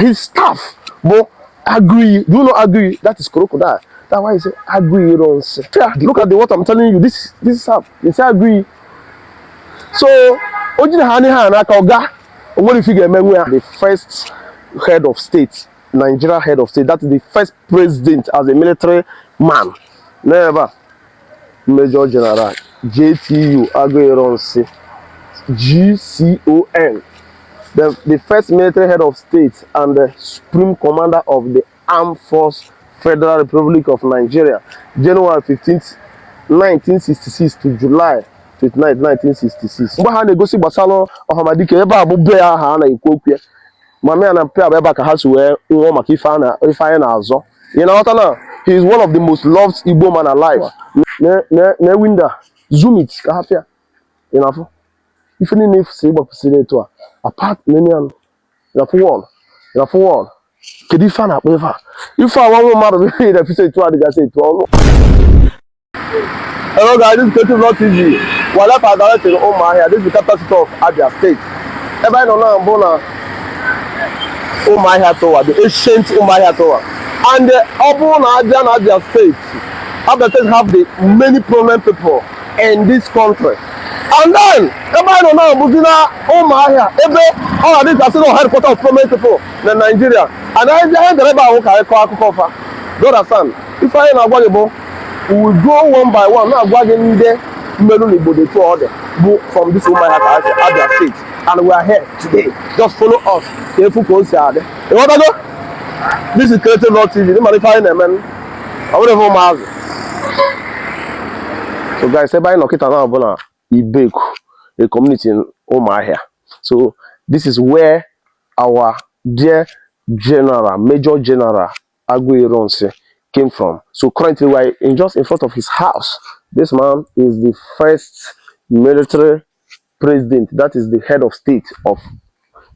his staff. But Aguiyi, do you know Aguiyi? That is crocodile. That's why he said Aguiyi Ironsi. Yeah, look at the what I'm telling you. This is up. He said Aguiyi. So, what if you get the first head of state, Nigeria head of state, that is the first president as a military man. Never. Major General JTU Aguiyi Ironsi, GCON, the first military head of state and the supreme commander of the Armed Force Federal Republic of Nigeria, January 15th, 1966 to July 29th, 1966. Mgbe ha na-egosi gbasara ọhamadike ebe a bụ be ya ha na-ekwu okwu mama na pia ebe ka ha si wee nwụọ maka ife anyị na-azọ. You know what now? He is one of the most loved Igbo man alive. Ne winda zoom it ka ha pia. You know if you need to gbapụsịrị etu a apart nene na for wall kedu ife na akpọ ife a ife a nwa mmadụ bụ na fisa etu a dịgasị etu ọnụ. Hello guys, this is Creative Lord TV. We're left at direct in Umuahia. This is the capital city of Abia State. Ebe anyị nọ na mbụ na Umuahia Tower, the ancient Umuahia Tower. And ọ bụrụ na Abia State, Abia State have the many prominent people in this country. And then, ebe anyị nọ na mbụ na Umuahia, ebe ọ na this is headquarters of prominent people in Nigeria. And anyị dere ebe ahụ ka anyị kọọ akụkọ ọfa. Do you understand? If anyị na-agwa gị bụ we will go one by one. Now, from this Umuahia to Abia State, and we are here today. Just follow us. You want to go? This is Creative Lord TV. So, guys, everybody knock it around a community in Umuahia. So, this is where our dear General, Major General Aguiyi Ironsi came from. So currently we're just in front of his house. This man is the first military president, that is the head of state of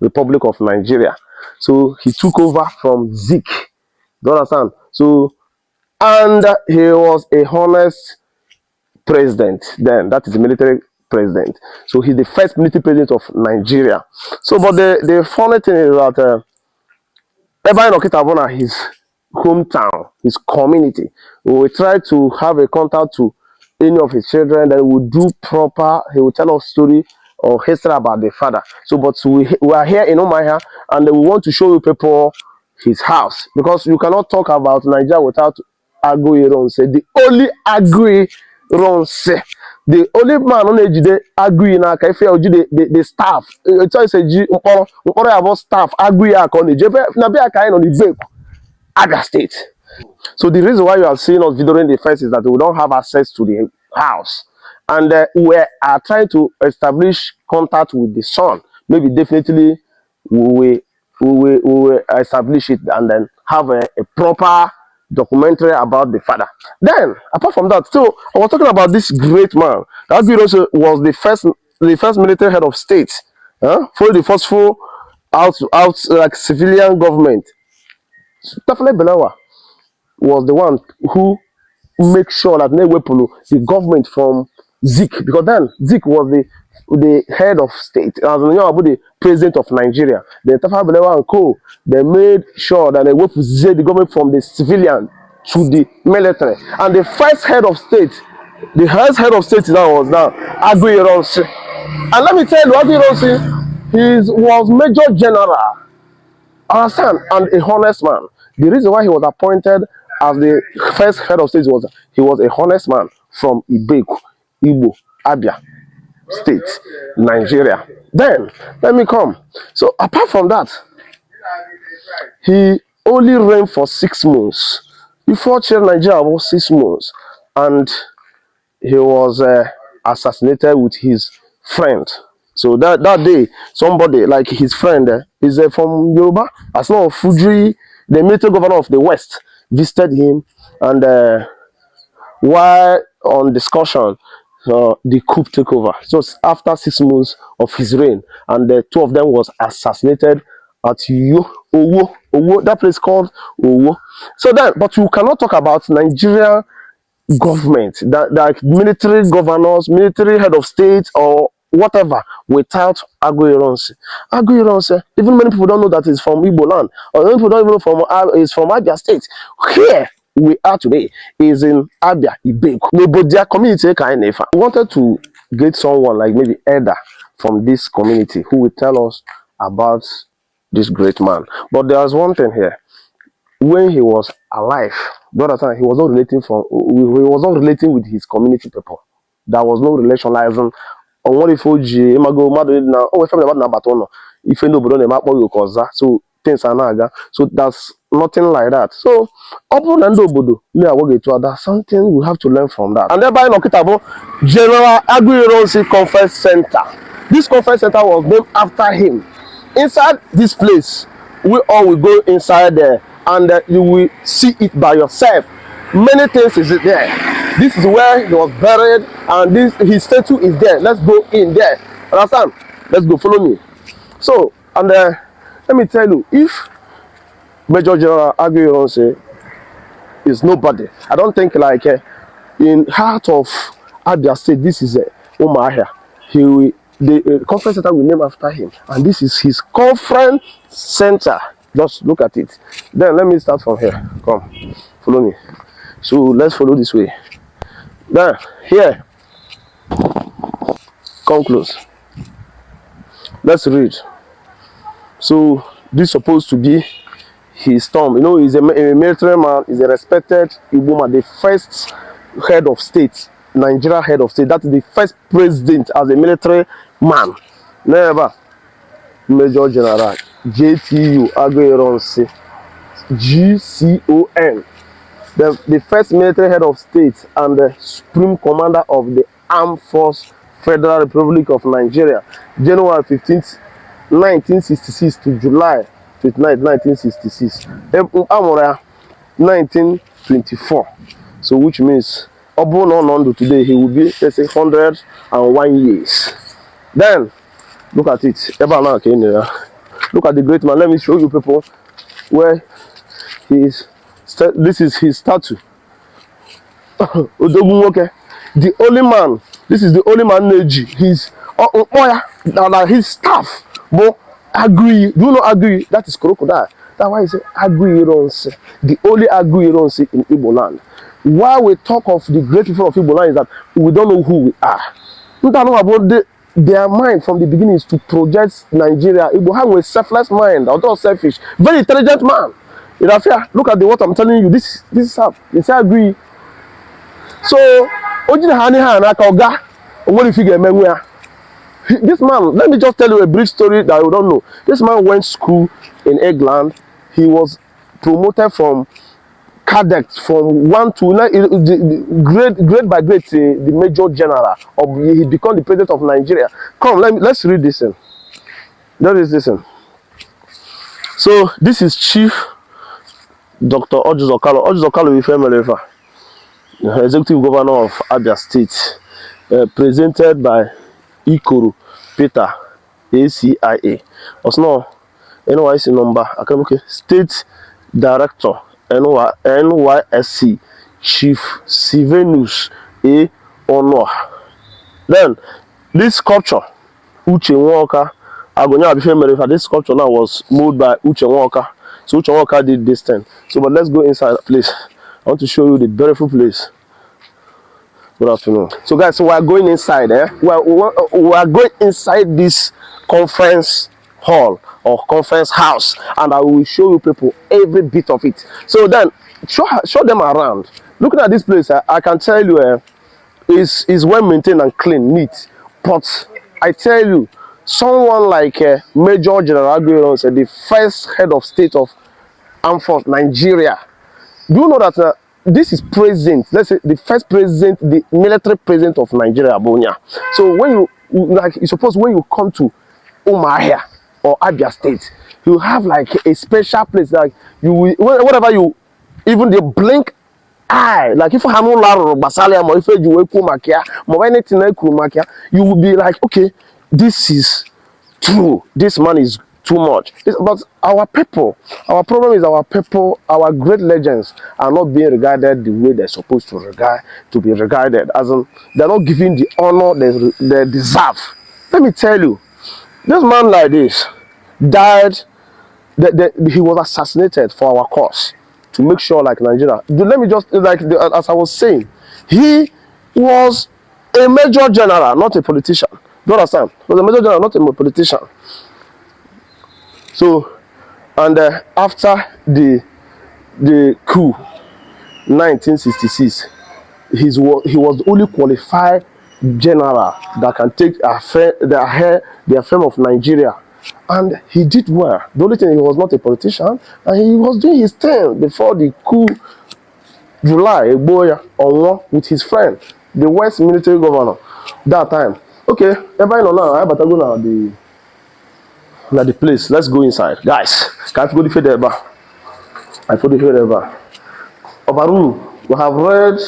Republic of Nigeria. So he took over from Zik. Do you understand? So, and he was a honest president then, that is the military president. So he's the first military president of Nigeria. So but the funny thing is that Eba Nokita his hometown, his community. We will try to have a contact to any of his children, then we'll do proper, he will tell us story or history about the father. So, but we are here in Umuahia and we want to show you people his house, because you cannot talk about Nigeria without Aguiyi Ironsi, the only Aguiyi Ironsi, the only man on the Aguiyi na ka the staff. It's always a G about staff Aguiyi akon na be aka on the babe. Abia State. So the reason why you are seeing us videoing the first is that we don't have access to the house, and we are trying to establish contact with the son. Maybe definitely we will establish it and then have a proper documentary about the father. Then apart from that, so I was talking about this great man. Aguiyi also was the first military head of state, for the forceful out like civilian government. Definitely Belawa was the one who make sure that the government from Zik, because then Zik was the head of state, as the president of Nigeria. Then Tafa Belawa and co, they made sure that they were the government from the civilian to the military. And the first head of state, the first head of state now was Aguiyi Ironsi. And let me tell you, Aguiyi Ironsi, he was Major General. Understand, and a honest man. The reason why he was appointed as the first head of state was he was a honest man from Igbo, Abia State, Nigeria. Then let me come. So apart from that, he only reigned for 6 months. Before Nigeria was 6 months, and he was assassinated with his friend. So that day, somebody like his friend is from Yoruba, as well as Fujri, the military governor of the West, visited him, and while on discussion, the coup took over. So after 6 months of his reign, and the two of them was assassinated at Owo, that place called Owo. So then, but you cannot talk about Nigeria government, that military governors, military head of state, or whatever without Aguiyi. Aguiyi, even many people don't know that he's from Igbo land, or many people don't even know from is from Abia State. Here we are today is in Abia Ibeku. Their community kind of. We wanted to get someone like maybe elder from this community who will tell us about this great man. But there's one thing here. When he was alive, the other time he was not relating with his community people. There was no relation like on what if OG Imago Madu now oh family about Nabatono if you know but on the cause so things are naga. So that's nothing like that. So upon and obodo me I will get to other something we have to learn from that. And thereby Nokitabo General Aguiyi Conference Center. This conference center was named after him. Inside this place, we all will go inside there and you will see it by yourself. Many things is there. This is where he was buried and this his statue is there. Let's go in there. Understand? Let's go, follow me. So, and let me tell you, if Major General Aguiyi is nobody, I don't think like in heart of Abia State, this is Umuahia. He will the conference center will name after him, and this is his conference center. Just look at it. Then let me start from here. Come, follow me. So let's follow this way. Then here, come close. Let's read. So this is supposed to be his tomb. You know, he's a military man. He's a respected Igbo man, the first head of state, Nigeria head of state. That is the first president as a military man. Never. Major General JTU Aguiyi GCON. The first military head of state and the supreme commander of the Armed Force Federal Republic of Nigeria, January 15th, 1966 to July 29th, 1966. Amora 1924. So which means today he will be, let's say, 101 years. Then look at it. Look at the great man. Let me show you people where he is. This is his statue. The only man. This is the only man. His staff. But Aguiyi. Do you know Aguiyi? That is crocodile. That's why he said Aguiyi. The only Aguiyi in Igbo land. Why we talk of the great people of Igbo land is that we don't know who we are. We don't know about their mind from the beginning is to project Nigeria. Igbo have a selfless mind, although selfish, very intelligent man. Look at what I'm telling you. This is how it's Aguiyi. So, this man, let me just tell you a brief story that you don't know. This man went to school in England. He was promoted from cadet from 1 to 9, grade by grade, the major general. He became the president of Nigeria. Come, let's read this. There is this. So this is Chief Dr. Ojuzokalo. Ojuzokalo is family, executive governor of Abia State, presented by Ikoro Peter ACIA. Also, NYC number. State Director. NYSC Chief Sivenus A. Honor. Then this sculpture, Uche Walker, this sculpture now was moved by Uche Walker. So Uche Walker did this thing. So, but let's go inside the place. I want to show you the beautiful place. Good afternoon. So, guys, so we are going inside. We are going inside this conference hall or conference house, and I will show you people every bit of it. So then show them around. Looking at this place, I can tell you is well maintained and clean, neat. But I tell you, someone like Major General Aguiyi, the first head of state of Armed Force Nigeria, do you know that this is president, let's say the first president, the military president of Nigeria, Abonya. So when you suppose when you come to Umuahia or Abia State, you have like a special place, like you will, whatever you, even the blink eye, like if I basalia, if you will be like, okay, this is true, this man is too much. But our people, our problem is our people, our great legends are not being regarded the way they're supposed to be regarded, as in they're not giving the honor they deserve. Let me tell you, this man like this died. He was assassinated for our cause to make sure, like Nigeria. Let me just as I was saying, he was a major general, not a politician. You understand? He was a major general, not a politician. So, and after the coup, 1966, he was the only qualified general that can take the affairs of Nigeria, and he did well. The only thing, he was not a politician, and he was doing his thing before the coup. July, Eboya on with his friend, the West military governor that time. Okay, everybody know now. I better go now the place. Let's go inside, guys. Can't go the federal. I put the federal. Obaru, we have read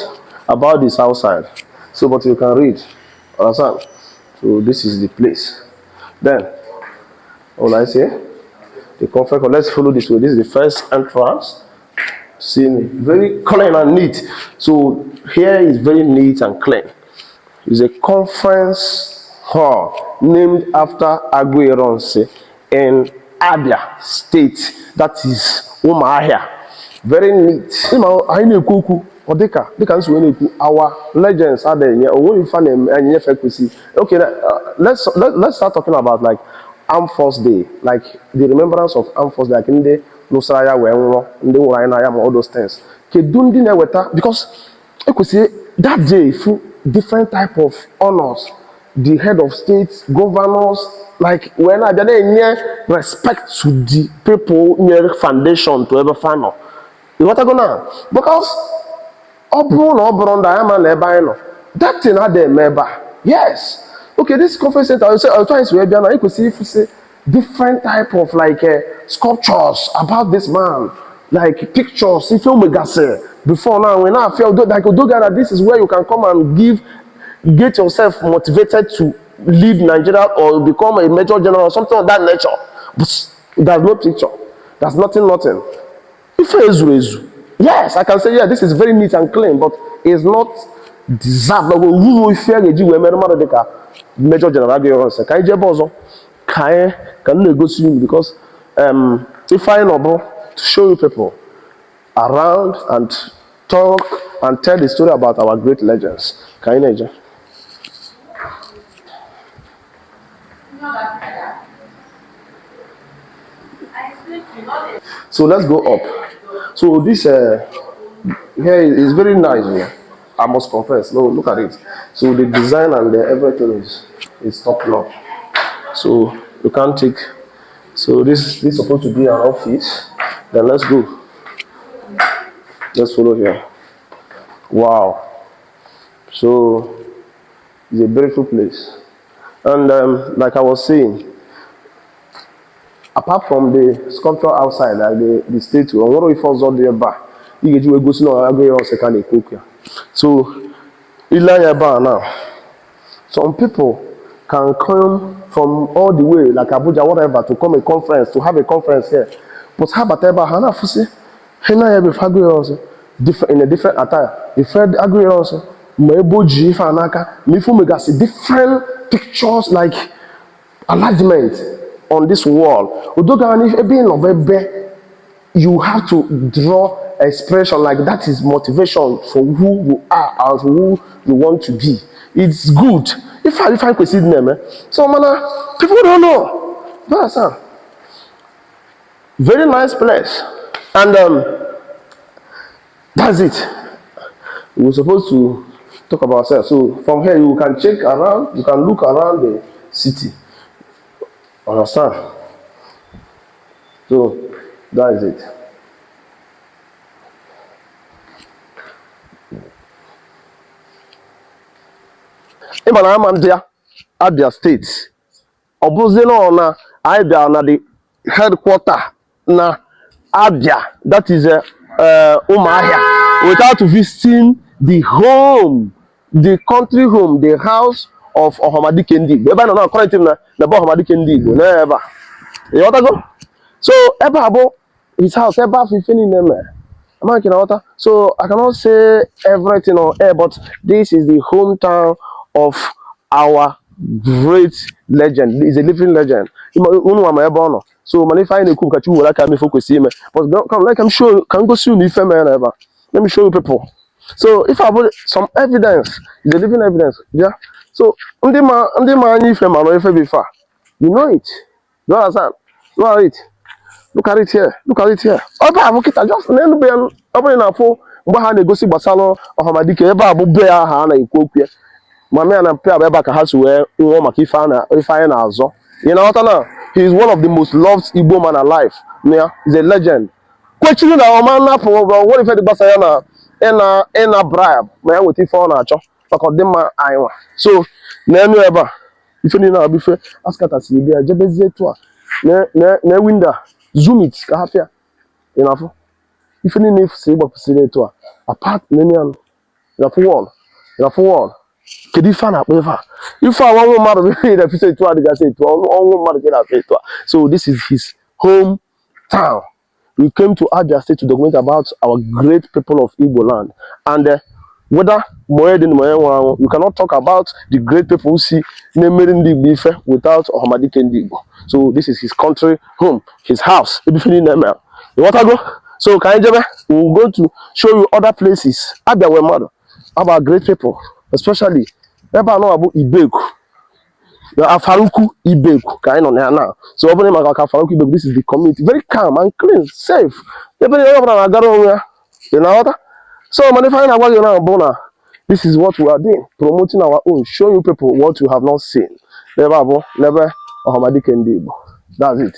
about this outside, so but you can read. Understand? So this is the place. Then, all I say, the conference. Let's follow this way. This is the first entrance. See me, very clean and neat. So here is very neat and clean. It's a conference hall named after Aguiyi in Abia State. That is Umuahia. Very neat. Our legends are there. Okay, let's start talking about like Armed Force Day, like the remembrance of Armed Force Day, like in the Nusraya all those things. Because you could see that day through different type of honors, the head of states, governors, like when I did respect to the people near foundation to ever find out. You know what I go now? Because that thing had a member. Yes. Okay, this conference center, I'll try to you could see if you see different type of like sculptures about this man, like pictures. If you before now, when I feel like this is where you can come and get yourself motivated to lead Nigeria or become a major general or something of that nature. But there's no picture. There's nothing. Yes, I can say, yeah, this is very neat and clean, but it's not deserved. Major General Aguiyi can you bozo can negotiate because if I know to show you people around and talk and tell the story about our great legends. Can you So let's go up. So this here is very nice. Yeah? I must confess. No, look at it. So the design and everything is top notch. So you can't take. So this is supposed to be an office. Then let's go. Let's follow here. Wow. So it's a beautiful place. And like I was saying, apart from the sculpture outside, like the statue, and what if I was out there back, you get to go see no Aguiyi second cook. So now, some people can come from all the way, like Abuja, whatever, to come a conference, to have a conference here. But how about Hana Fusi? Hena have Aguiyi different in a different attire. If Aguiyi Meboji Fanaka, Mifu Megasi, different pictures like alignment on this wall. You have to draw expression like that is motivation for who you are and who you want to be. It's good. If I could see the name, so man, people don't know. That's very nice place, and that's it. We're supposed to talk about ourselves. So from here, you can check around. You can look around the city. Understand? So that is it. Even I'm there at their state. Obuzino na Abia na the headquarter na Abia. That is Umuahia. Without visiting the home, the country home, the house of Ohamadi Kendi. Eba no current na Ohamadi Kendi. Never. You want to go? So Eba abo his house Eba 15 in there. So I cannot say everything on air, but this is the hometown of our great legend. He's a living legend. So man, if I need to you like me focus him. But come like I'm sure can go soon if man ever. Let me show you people. So if I put some evidence, it's a living evidence. Yeah. So on the man if man or if be far. You know it. You understand? You know it. Look at it here. Look at it here. Oba abukita just nenu be oba na fo mgbe ha na-egosi gbasara ọhamadike ebe a bụ be ya ha na-ekwu okwu ya. Mama and pay ebe ka ha si wee nwụọ maka ife anyị na-azọ. You know what now? He is one of the most loved Igbo man alive. Yeah, he's a legend. Kwechiri na ọma na for what if the gbasara na bribe ma ya nweta ife ọ na-achọ maka ọdịmma anyị nwa. So na-enu ebe a ife niile na-abụ ife askata si bịa jebezie etu a na window zoom it ka ha fịa. You know, if you need to see what to apart many and you wall. Could you find out if I want matter if you say to the say to all matter get to. So this is his hometown. We came to Abia State to document about our great people of Igbo land. And whether you cannot talk about the great people who see Nemerin Igbo without Ohamadike Igbo. So this is his country home, his house. You want to go? So we'll go to show you other places. Abia were mad about great people, especially never know about Ibeku. The Afaruku Ibeku kind on there now. So opening my Afaruku Ibeku, this is the community, very calm and clean, safe. You know what? So manifesting what you know, this is what we are doing, promoting our own, showing you people what you have not seen. Never, That's it.